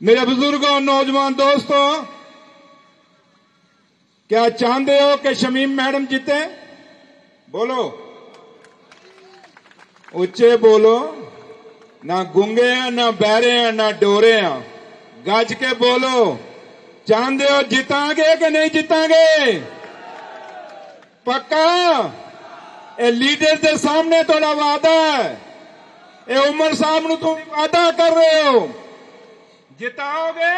मेरे बुजुर्गों, नौजवान दोस्तों, क्या चाहते हो कि शमीम मैडम जीते? बोलो, ऊंचे बोलो। ना गूंगे हैं, ना बहरे हैं, ना डोरे हैं। गज के बोलो। चाहते हो जितांगे कि नहीं जितांगे? पक्का? ये लीडर के सामने थोड़ा वादा है। ये उमर साहब नु तुम वादा कर रहे हो, जिताओगे,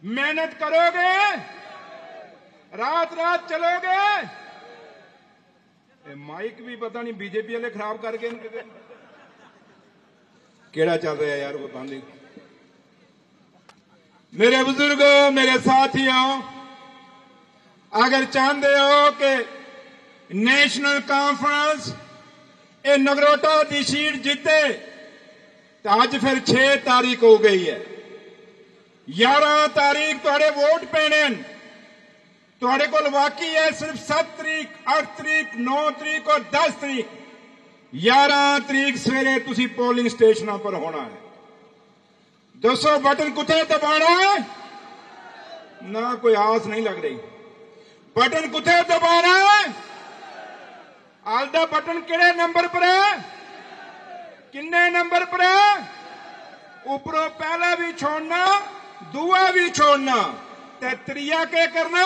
मेहनत करोगे, रात रात चलोगे। माइक भी पता नहीं बीजेपी वाले खराब करके केड़ा चल रहा है यार, पता नहीं। मेरे बुजुर्गों, मेरे साथियों, अगर चाहते हो कि नेशनल कॉन्फ्रेंस ये नगरोटा की सीट जीते तो अज फिर 6 तारीख हो गई है। 11 तारीख तुहाडे वोट पैने, तुहाडे कोल बाकी है सिर्फ 7 तारीख, 8 तारीख, 9 तारीख और 10 तारीख। 11 तारीख सवेरे तुसी पोलिंग स्टेशनों पर होना है। दसो बटन कुत्थे दबाना है? ना कोई आस नहीं लग रही। बटन कुत्थे दबाना है? आल दा बटन किहड़े नंबर पर है? किन्ने नंबर पर है? ऊपरों पहला भी छोड़ना, दूआ भी छोड़ना, ते त्रिया के करना?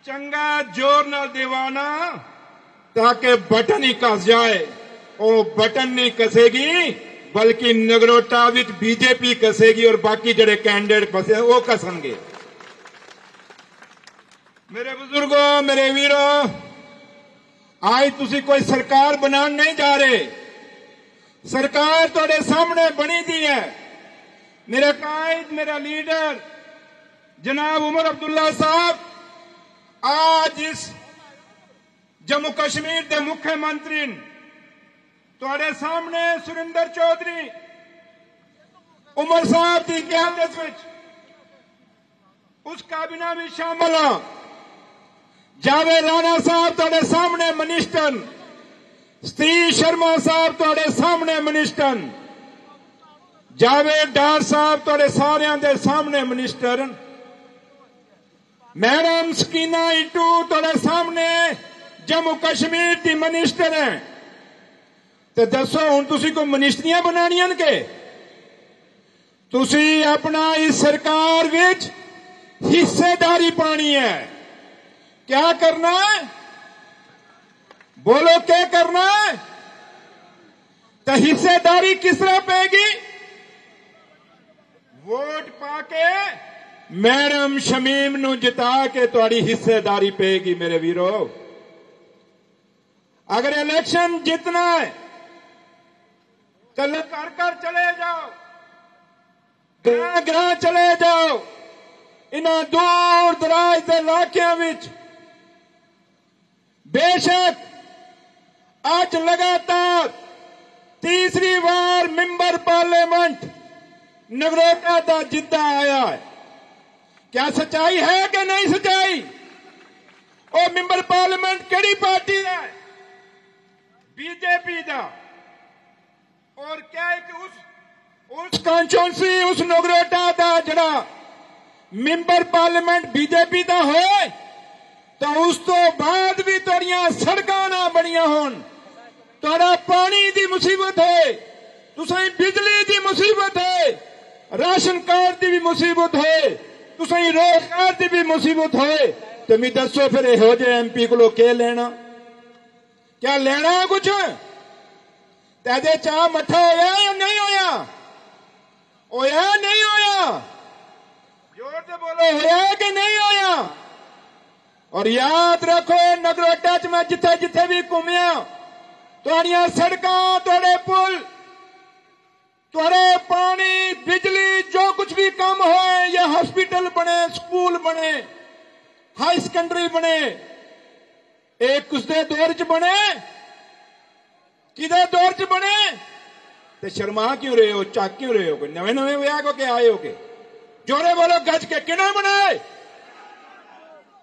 चंगा जोर न दीवाना ताकि बटन ही कस जाए। ओ बटन नहीं कसेगी बल्कि नगरोटा विच बीजेपी कसेगी और बाकी जड़े कैंडिडेट फसे वो कसणगे। मेरे बुजुर्गों, मेरे वीरों, आज तुसी कोई सरकार बनाने नहीं जा रहे। सरकार तुहाडे सामने बनी दी है। मेरा कायद, मेरा लीडर जनाब उमर अब्दुल्ला साहब आज इस जम्मू कश्मीर के मुख्यमंत्री तुहाडे सामने सुरेंद्र चौधरी उमर साहब की क़यादत विच उस काबीना में शामिल हो। जावेद राणा साहब तुहाडे सामने मिनिस्टर, सतीश शर्मा साहब तुहाडे सामने मिनिस्टर, जावेद डार साहब तुहाडे सारियां दे सामने मिनिस्टर, मैडम सकीना इटू तुहाडे सामने जम्मू कश्मीर की मिनिस्टर है। तो दसो हुण तुसी कोई मिनिस्ट्रियां बनानियां ने के? तुसी अपना इस सरकार विच हिस्सेदारी पानी है। क्या करना है? बोलो, क्या करना है? तो हिस्सेदारी किस तरह पेगी? वोट पाके मैडम शमीम नु जिता के तुहाडी हिस्सेदारी पेगी। मेरे वीरो, अगर इलेक्शन जीतना है तो घर घर चले जाओ, ग्रां ग्रां चले जाओ। इन्हां दूर दराज के इलाकों विच बेशक आज लगातार तीसरी बार मेंबर पार्लियामेंट नगरोटा का जिद्दा आया है। क्या सच्चाई है कि नहीं सच्चाई? और मेंबर पार्लियामेंट केड़ी पार्टी का है? बीजेपी का। और क्या है कि उस कॉन्स्टिट्यूंसी, उस नगरोटा का जड़ा मेंबर पार्लियामेंट बीजेपी का हो तो उस तो बाद भी तुहाडियां सड़कां ना बनियां होण, तुहाडा पानी की मुसीबत है, तुसां बिजली की मुसीबत है, राशन कार्ड की भी मुसीबत है, तुसां रोजगार की भी मुसीबत है। तो मैं दसो फिर इहो जे MP को क्या लेना? क्या लेना कुछ? ते चाह मठा होया या नहीं होया? होया नहीं होया? जोर से बोलो, होया कि नहीं होया? और याद रखो, नगरोटा च मैं जिथे जिथे भी घूमिया, तुहाडियां सड़कां, तुहाडे पुल, तुहाडे पानी, बिजली, जो कुछ भी काम होए, या हॉस्पिटल बने, स्कूल बने, हाई सेकेंडरी बने, एक किसदे दौर च बने? किदे दौर च बने? ते शर्मा क्यों रहे हो, झक क्यों रहे हो? कोई नवे नवे विआह को के आए हो के? जोरे बोलो, गज के। किने बनाए?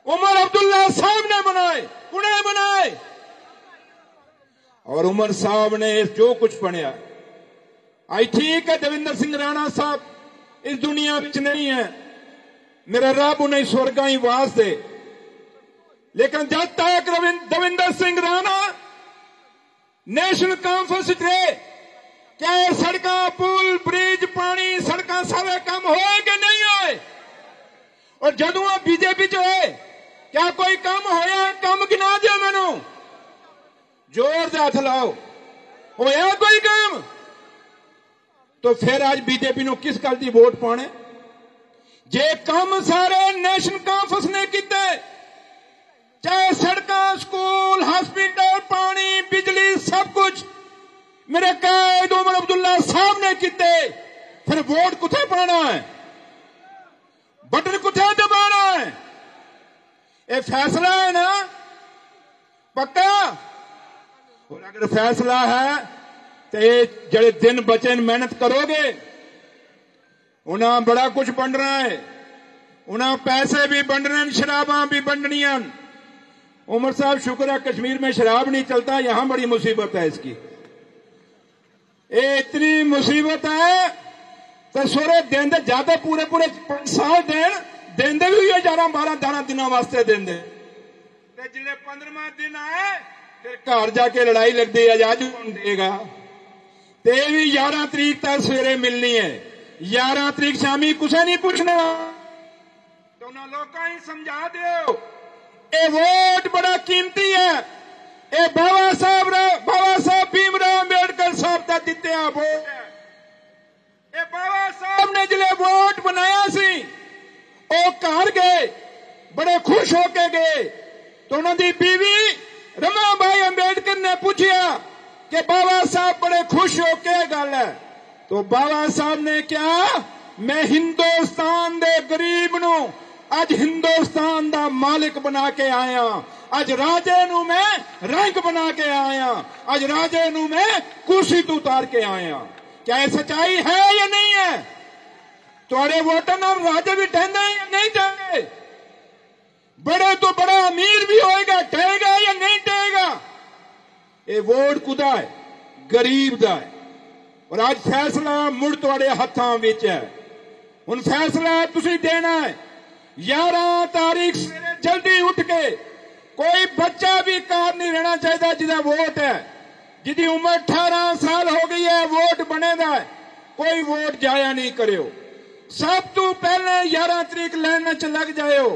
उमर अब्दुल्ला साहब ने बनाए। कुने बनाए? और उमर साहब ने जो कुछ बनया आज ठीक है दविंदर सिंह राणा साहब इस दुनिया विच नहीं है, मेरा रब उन्हें स्वर्गा ही वास दे, लेकिन जब तक दविंदर सिंह राणा नेशनल कॉन्फ्रेंस रहे, क्या सड़क पुल ब्रिज पानी सड़क सारे काम होए कि नहीं होए? और जदों बीजेपी च होए क्या कोई काम होया? काम गिना दिया मैनू, जोर से हथ लाओ, होया कोई काम? तो फिर आज बीजेपी नूं किस गल दी वोट पाने? जे काम सारे नेशनल कॉन्फ्रेंस ने कीते, चाहे सड़कां स्कूल हॉस्पिटल पानी बिजली सब कुछ मेरे कैद उमर अब्दुल्ला साहब ने कीते, फिर वोट कुत्थे पाना है? बटन कुत्थे दबाना है? ये फैसला है ना पक्का? और अगर फैसला है तो ये जड़े दिन बचे मेहनत करोगे, उन्हें बड़ा कुछ बन रहा है, उन्हें पैसे भी बन रहे हैं, शराबा भी बननियां। उमर साहब शुक्र है कश्मीर में शराब नहीं चलता, यहां बड़ी मुसीबत है इसकी। ये इतनी मुसीबत है तो सोरे देंदे ज्यादा पूरे पूरे 5 साल देंदे भी 11-12 दिनों वास्ते देंदे, जिले 15वां दिन आए फिर घर जाके लड़ाई लगती है, आज कौन देगा? ते भी 11 तरीक तक सवेरे मिलनी है, 11 तरीक शामी कुछ नहीं पूछना। तो उन्होंने लोग ही समझा दो, ये वोट बड़ा कीमती है, ये बाबा साहब भीमराव अंबेडकर साहब का दिते वोट है। ये बाबा साहब ने जिले वोट बनाया सी, वो घर गए बड़े खुश होके गए, तो उन्होंने बीवी रमाबाई अंबेडकर ने पूछा कि बाबा साहब बड़े खुश हो के गल है? तो बाबा साहब ने क्या, मैं हिंदुस्तान दे गरीब नू अज हिंदुस्तान दा मालिक बना के आया, अज राजे नू मैं रैंक बना के आया, अज राजे नू मैं कुर्सी तो उतार के आया। क्या ये सच्चाई है या नहीं है? तुम्हारे वोटर नाम राजे भी ठहंदे या नहीं ठहंदे? बड़े तो बड़ा अमीर भी होएगा, ठहेगा या नहीं ठहेगा? ये वोट कुदा है? गरीब दा है। और आज फैसला मुड़ तुहाडे हत्थां विच है। हुण फैसला तुसीं देना है। 11 तारीख सवेरे जल्दी उठ के, कोई बच्चा भी कार नहीं रहना चाहिए जिहदा वोट है, जिहदी उम्र 18 साल हो गई है, वोट बनेगा है, कोई वोट जाया नहीं करियो। सब तो पहले 11 तरीक लाइन च लग जाओ,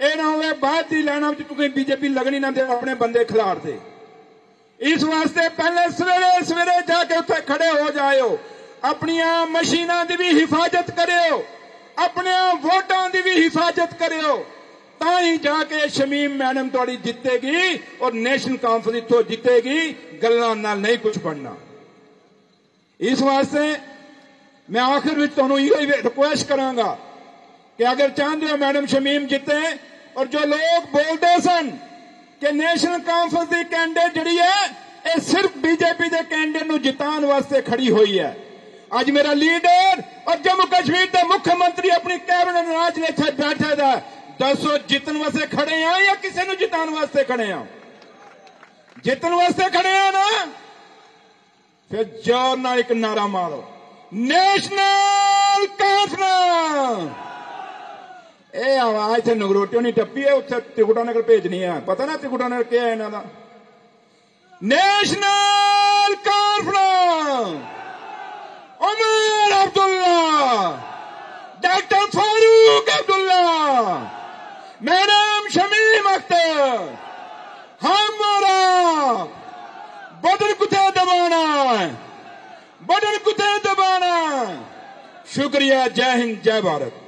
ये ना हो बाद की लाइन तुसीं बीजेपी लगनी ना दे, अपने बंदे खिलार दे। इस वास्ते पहले सवेरे सवेरे जाके उत्थे खड़े हो जाओ, अपनियां मशीनां दी भी हिफाजत करियो, अपने वोटां दी भी हिफाजत करियो, ताई जाके शमीम मैडम तुहाडी जितेगी और नेशनल कॉन्फ्रेंस इत्थों जितेगी, गल्लां नाल नहीं कुछ बनना। इस वास्ते मैं आखिर में तुहानूं यही रिक्वेस्ट करांगा कि अगर चाहते हो मैडम शमीम जिते, और जो लोग बोलते सन कि नेशनल कॉन्फ्रेंस की कैंडिडेट जिहड़ी है ये सिर्फ बीजेपी के कैंडिडेट नूं जिताण वास्ते खड़ी हुई है। अज मेरा लीडर और जम्मू कश्मीर के मुख्यमंत्री अपनी कैबिनेट राज ने इत्थे बैठे दा, दसो जितन वास्ते खड़े हैं या किसी नूं जिताण वास्ते खड़े हैं? जितन वास्ते खड़े हैं ना? फिर जोर नाल एक नारा मारो, नेशनल कॉन्फ्रेंस। ये आवाज इतने नगरोटियों नहीं टप्पी है, उत्थे त्रिकुटा नगर भेजनी है, पता ना त्रिकुटा नगर क्या है इन्हां दा? नेशनल कॉन्फ्रेंस, उमर अब्दुल्ला, डॉक्टर फारूक अब्दुल्ला, मैडम शमीम अख्तर, हमारा बटन कुत्थे दबाना है? बटन कुत्थे दबाना? शुक्रिया। जय हिंद, जय भारत।